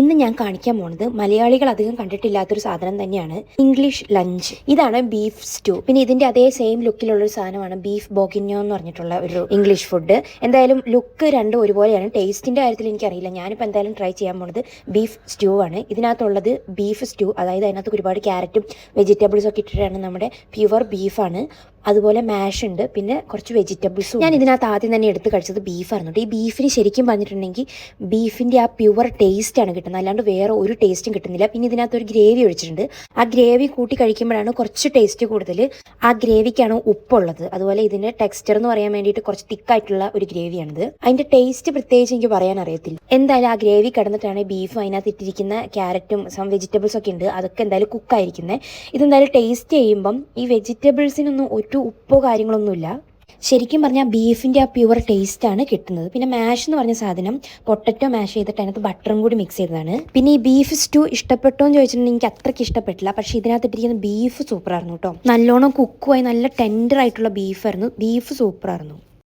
ഇന്ന് ഞാൻ കാണിക്കാൻ പോകുന്നത് മലയാളികൾ അധികം കണ്ടിട്ടില്ലാത്തൊരു സാധനം തന്നെയാണ് ഇംഗ്ലീഷ് ലഞ്ച്. ഇതാണ് ബീഫ് സ്റ്റൂ. പിന്നെ ഇതിന്റെ അതേ സെയിം ലുക്കിലുള്ള ഒരു സാധനമാണ് ബീഫ് ബോഗിഞ്ഞോ എന്ന് പറഞ്ഞിട്ടുള്ള ഒരു ഇംഗ്ലീഷ് ഫുഡ്. എന്തായാലും ലുക്ക് രണ്ടും ഒരുപോലെയാണ്. ടേസ്റ്റിന്റെ കാര്യത്തിൽ എനിക്കറിയില്ല. ഞാനിപ്പോൾ എന്തായാലും ട്രൈ ചെയ്യാൻ പോകുന്നത് ബീഫ് സ്റ്റൂ ആണ്. ഇതിനകത്തുള്ളത് ബീഫ് സ്റ്റൂ, അതായത് അതിനകത്ത് ഒരുപാട് ക്യാരറ്റും വെജിറ്റബിൾസും ഒക്കെ ഇട്ടിട്ടാണ്. നമ്മുടെ പ്യുവർ ബീഫാണ്. അതുപോലെ മാഷ് ഉണ്ട്, പിന്നെ കുറച്ച് വെജിറ്റബിൾസും. ഞാൻ ഇതിനകത്ത് ആദ്യം തന്നെ എടുത്ത് കഴിച്ചത് ബീഫായിരുന്നു. ഈ ബീഫിന് ശരിക്കും പറഞ്ഞിട്ടുണ്ടെങ്കിൽ ബീഫിൻ്റെ ആ പ്യുവർ ടേസ്റ്റാണ് കിട്ടുന്നത്, അല്ലാണ്ട് വേറെ ഒരു ടേസ്റ്റും കിട്ടുന്നില്ല. പിന്നെ ഇതിനകത്ത് ഒരു ഗ്രേവി ഒഴിച്ചിട്ടുണ്ട്. ആ ഗ്രേവി കൂട്ടി കഴിക്കുമ്പോഴാണ് കുറച്ച് ടേസ്റ്റ് കൂടുതൽ. ആ ഗ്രേവിക്കാണ് ഉപ്പുള്ളത്. അതുപോലെ ഇതിൻ്റെ ടെക്സ്ചർ എന്ന് പറയാൻ വേണ്ടിയിട്ട് കുറച്ച് തിക്കായിട്ടുള്ള ഒരു ഗ്രേവിയാണിത്. അതിൻ്റെ ടേസ്റ്റ് പ്രത്യേകിച്ച് എനിക്ക് പറയാൻ അറിയത്തില്ല. എന്തായാലും ആ ഗ്രേവി കിടന്നിട്ടാണ് ബീഫും അതിനകത്ത് ഇട്ടിരിക്കുന്ന ക്യാരറ്റും സം വെജിറ്റബിൾസ് ഒക്കെ ഉണ്ട്, അതൊക്കെ എന്തായാലും കുക്കായിരിക്കുന്നത്. ഇതെന്തായാലും ടേസ്റ്റ് ചെയ്യുമ്പം ഈ വെജിറ്റബിൾസിനൊന്നും ഒരു ഉപ്പോ കാര്യങ്ങളൊന്നുമില്ല. ശരിക്കും പറഞ്ഞാൽ ബീഫിൻ്റെ ആ പ്യുവർ ടേസ്റ്റാണ് കിട്ടുന്നത്. പിന്നെ മാഷ് എന്ന് പറഞ്ഞ സാധനം പൊട്ടറ്റോ മാഷ് ചെയ്തിട്ട് അതിനകത്ത് ബട്ടറും കൂടി മിക്സ് ചെയ്തതാണ്. പിന്നെ ഈ ബീഫ് സ്റ്റൂ ഇഷ്ടപ്പെട്ടോ എന്ന് ചോദിച്ചിട്ടുണ്ടെങ്കിൽ എനിക്ക് അത്രയ്ക്ക് ഇഷ്ടപ്പെട്ടില്ല. പക്ഷേ ഇതിനകത്ത് ഇട്ടിരിക്കുന്ന ബീഫ് സൂപ്പറായിരുന്നു കേട്ടോ. നല്ലോണം കുക്കുമായി നല്ല ടെൻഡർ ആയിട്ടുള്ള ബീഫായിരുന്നു. ബീഫ് സൂപ്പറായിരുന്നു.